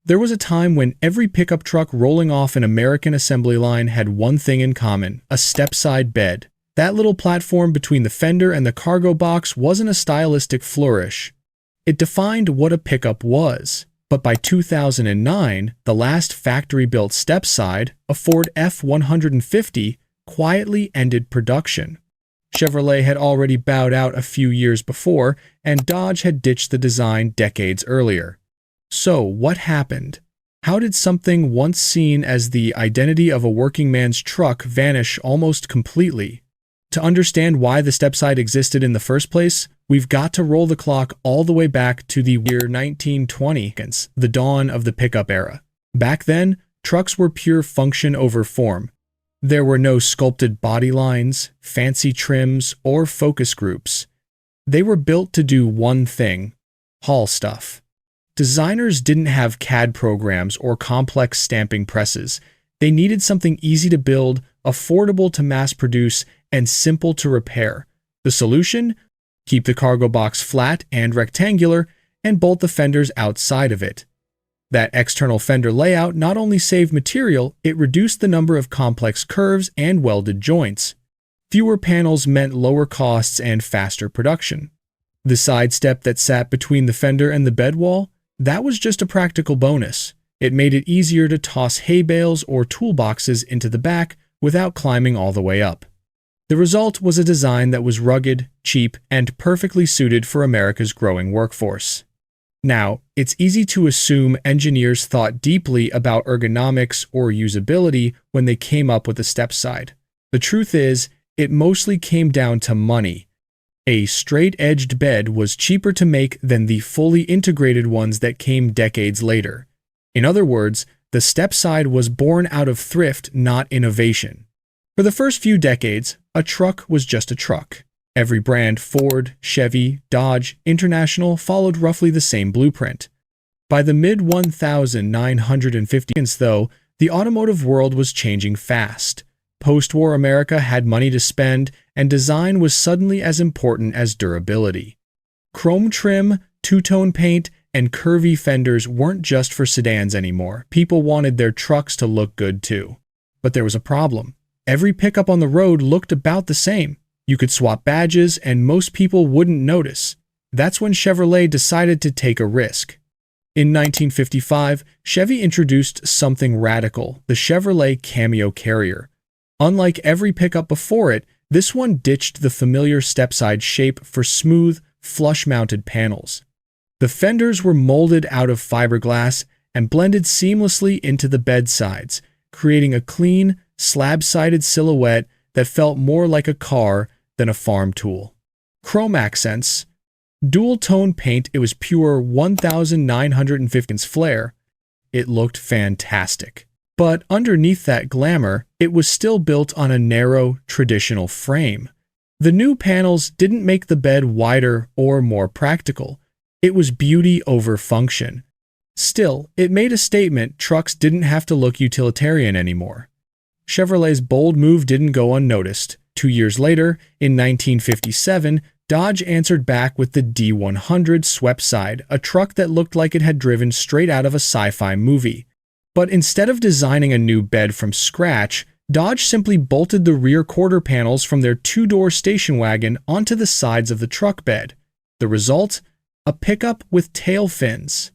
There was a time when every pickup truck rolling off an American assembly line had one thing in common: a step-side bed. That little platform between the fender and the cargo box wasn't a stylistic flourish. It defined what a pickup was. But by 2009, the last factory-built Stepside, a Ford F-150, quietly ended production. Chevrolet had already bowed out a few years before, and Dodge had ditched the design decades earlier. So, what happened? How did something once seen as the identity of a working man's truck vanish almost completely? To understand why the Stepside existed in the first place, we've got to roll the clock all the way back to the year 1920, the dawn of the pickup era. Back then, trucks were pure function over form. There were no sculpted body lines, fancy trims, or focus groups. They were built to do one thing: haul stuff. Designers didn't have CAD programs or complex stamping presses. They needed something easy to build, affordable to mass produce, and simple to repair. The solution? Keep the cargo box flat and rectangular, and bolt the fenders outside of it. That external fender layout not only saved material, it reduced the number of complex curves and welded joints. Fewer panels meant lower costs and faster production. The side step that sat between the fender and the bed wall? That was just a practical bonus. It made it easier to toss hay bales or toolboxes into the back without climbing all the way up. The result was a design that was rugged, cheap, and perfectly suited for America's growing workforce. Now, it's easy to assume engineers thought deeply about ergonomics or usability when they came up with the Stepside. The truth is, it mostly came down to money. A straight-edged bed was cheaper to make than the fully integrated ones that came decades later. In other words, the Stepside was born out of thrift, not innovation. For the first few decades, a truck was just a truck. Every brand, Ford, Chevy, Dodge, International, followed roughly the same blueprint. By the mid-1950s, though, the automotive world was changing fast. Post-war America had money to spend, and design was suddenly as important as durability. Chrome trim, two-tone paint, and curvy fenders weren't just for sedans anymore. People wanted their trucks to look good too. But there was a problem. Every pickup on the road looked about the same. You could swap badges, and most people wouldn't notice. That's when Chevrolet decided to take a risk. In 1955, Chevy introduced something radical: the Chevrolet Cameo Carrier. Unlike every pickup before it, this one ditched the familiar Stepside shape for smooth, flush-mounted panels. The fenders were molded out of fiberglass and blended seamlessly into the bed sides, creating a clean, slab-sided silhouette that felt more like a car than a farm tool. Chrome accents. Dual-tone paint, it was pure 1950s flair. It looked fantastic. But underneath that glamour, it was still built on a narrow, traditional frame. The new panels didn't make the bed wider or more practical. It was beauty over function. Still, it made a statement. Trucks didn't have to look utilitarian anymore. Chevrolet's bold move didn't go unnoticed. 2 years later, in 1957, Dodge answered back with the D100 Sweptside, a truck that looked like it had driven straight out of a sci-fi movie. But instead of designing a new bed from scratch, Dodge simply bolted the rear quarter panels from their two-door station wagon onto the sides of the truck bed. The result? A pickup with tail fins.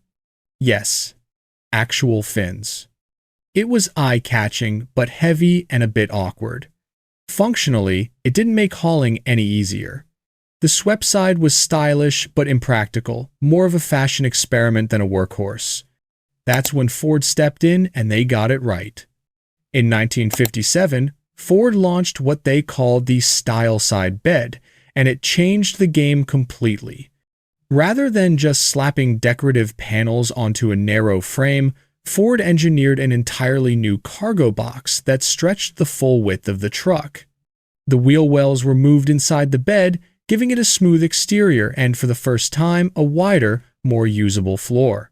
Yes, actual fins. It was eye-catching, but heavy and a bit awkward. Functionally, it didn't make hauling any easier. The Sweptside was stylish but impractical, more of a fashion experiment than a workhorse. That's when Ford stepped in and they got it right. In 1957, Ford launched what they called the Styleside bed, and it changed the game completely. Rather than just slapping decorative panels onto a narrow frame, Ford engineered an entirely new cargo box that stretched the full width of the truck. The wheel wells were moved inside the bed, giving it a smooth exterior and, for the first time, a wider, more usable floor.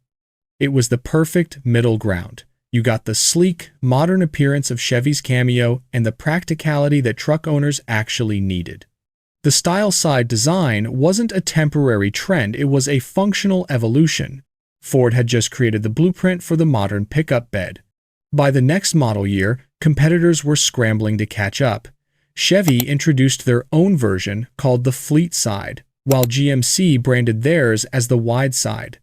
It was the perfect middle ground. You got the sleek, modern appearance of Chevy's Cameo and the practicality that truck owners actually needed. The Styleside design wasn't a temporary trend, it was a functional evolution. Ford had just created the blueprint for the modern pickup bed. By the next model year, competitors were scrambling to catch up. Chevy introduced their own version called the Fleetside, while GMC branded theirs as the Wideside.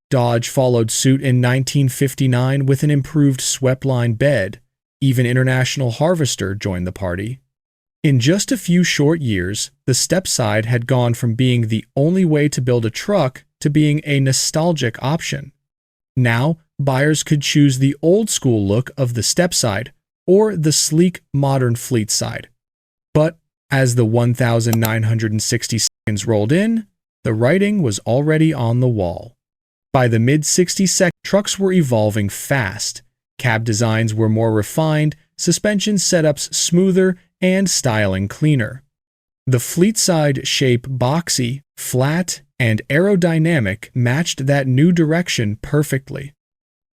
Dodge followed suit in 1959 with an improved Sweptline bed. Even International Harvester joined the party. In just a few short years, the Stepside had gone from being the only way to build a truck to being a nostalgic option. Now, buyers could choose the old-school look of the Stepside or the sleek, modern Fleetside. But as the 1,960 seconds rolled in, the writing was already on the wall. By the mid-60s, trucks were evolving fast. Cab designs were more refined, suspension setups smoother, and styling cleaner. The Fleetside shape, boxy, flat, and aerodynamic, matched that new direction perfectly.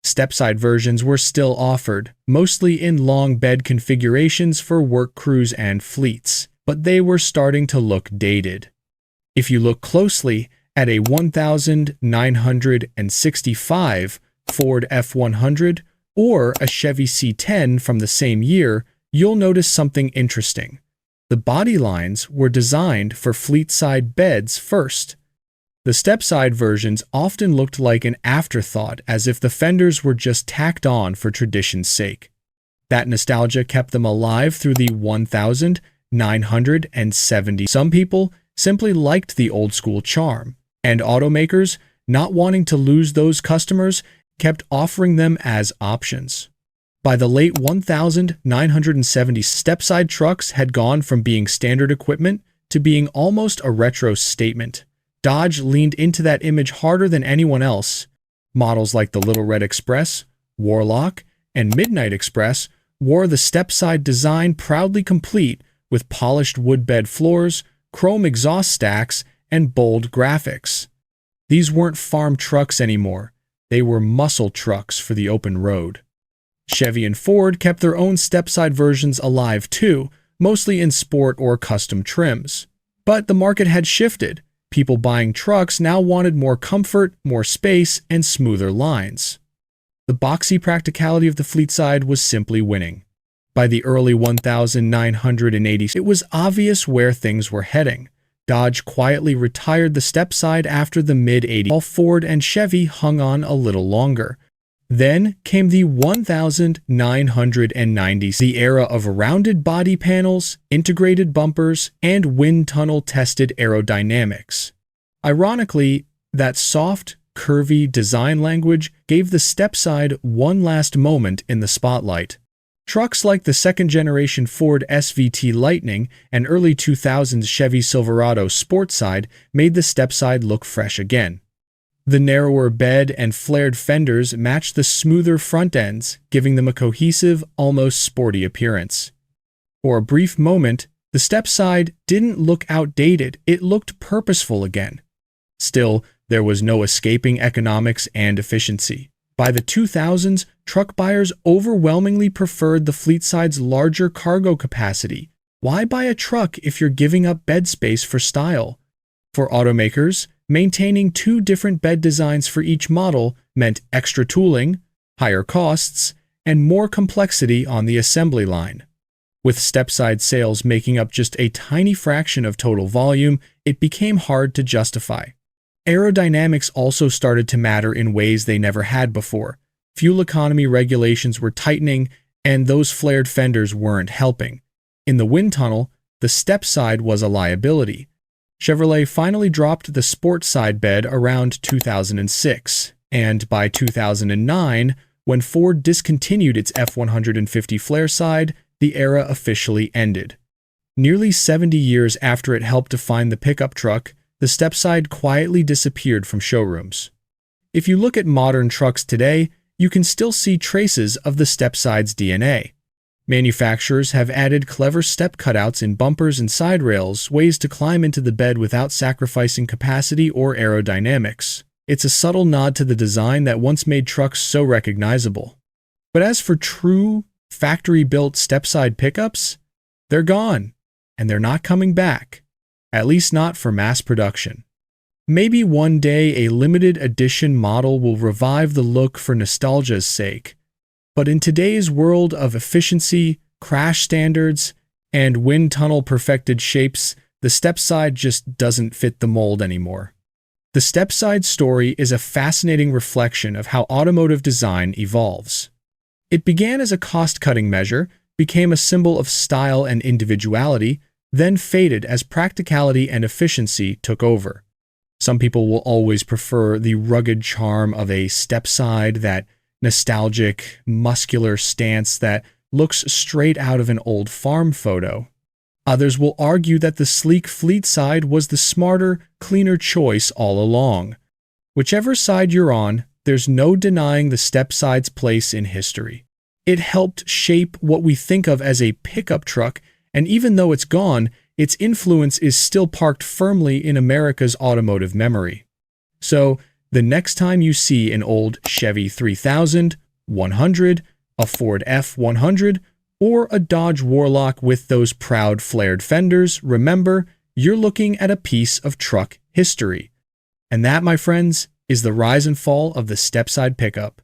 Stepside versions were still offered, mostly in long bed configurations for work crews and fleets, but they were starting to look dated. If you look closely at a 1965 Ford F100 or a Chevy C10 from the same year, you'll notice something interesting. The body lines were designed for Fleetside beds first. The Stepside versions often looked like an afterthought, as if the fenders were just tacked on for tradition's sake. That nostalgia kept them alive through the 1970s. Some people simply liked the old-school charm, and automakers, not wanting to lose those customers, kept offering them as options. By the late 1970s, Stepside trucks had gone from being standard equipment to being almost a retro statement. Dodge leaned into that image harder than anyone else. Models like the Little Red Express, Warlock, and Midnight Express wore the Stepside design proudly complete with polished wood bed floors, chrome exhaust stacks, and bold graphics. These weren't farm trucks anymore. They were muscle trucks for the open road. Chevy and Ford kept their own Stepside versions alive too, mostly in sport or custom trims. But the market had shifted. People buying trucks now wanted more comfort, more space, and smoother lines. The boxy practicality of the Fleetside was simply winning. By the early 1980s, it was obvious where things were heading. Dodge quietly retired the Stepside after the mid-80s, while Ford and Chevy hung on a little longer. Then came the 1990s, the era of rounded body panels, integrated bumpers, and wind tunnel-tested aerodynamics. Ironically, that soft, curvy design language gave the Stepside one last moment in the spotlight. Trucks like the second-generation Ford SVT Lightning and early 2000s Chevy Silverado Sportside made the Stepside look fresh again. The narrower bed and flared fenders matched the smoother front ends, giving them a cohesive, almost sporty appearance. For a brief moment, the Stepside didn't look outdated, it looked purposeful again. Still, there was no escaping economics and efficiency. By the 2000s, truck buyers overwhelmingly preferred the Fleetside's larger cargo capacity. Why buy a truck if you're giving up bed space for style? For automakers, maintaining two different bed designs for each model meant extra tooling, higher costs, and more complexity on the assembly line. With Stepside sales making up just a tiny fraction of total volume, it became hard to justify. Aerodynamics also started to matter in ways they never had before. Fuel economy regulations were tightening, and those flared fenders weren't helping. In the wind tunnel, the Stepside was a liability. Chevrolet finally dropped the Sportside bed around 2006, and by 2009, when Ford discontinued its F-150 Flareside, the era officially ended. Nearly 70 years after it helped define the pickup truck, the Stepside quietly disappeared from showrooms. If you look at modern trucks today, you can still see traces of the Stepside's DNA. Manufacturers have added clever step cutouts in bumpers and side rails, ways to climb into the bed without sacrificing capacity or aerodynamics. It's a subtle nod to the design that once made trucks so recognizable. But as for true, factory-built Stepside pickups, they're gone, and they're not coming back, at least not for mass production. Maybe one day a limited edition model will revive the look for nostalgia's sake. But in today's world of efficiency, crash standards, and wind tunnel perfected shapes, the Stepside just doesn't fit the mold anymore. The Stepside story is a fascinating reflection of how automotive design evolves. It began as a cost-cutting measure, became a symbol of style and individuality, then faded as practicality and efficiency took over. Some people will always prefer the rugged charm of a Stepside, that nostalgic, muscular stance that looks straight out of an old farm photo. Others will argue that the sleek Fleetside was the smarter, cleaner choice all along. Whichever side you're on, there's no denying the Stepside's place in history. It helped shape what we think of as a pickup truck, and even though it's gone, its influence is still parked firmly in America's automotive memory. So, the next time you see an old Chevy 3000, 100, a Ford F100, or a Dodge Warlock with those proud flared fenders, remember, you're looking at a piece of truck history. And that, my friends, is the rise and fall of the Stepside pickup.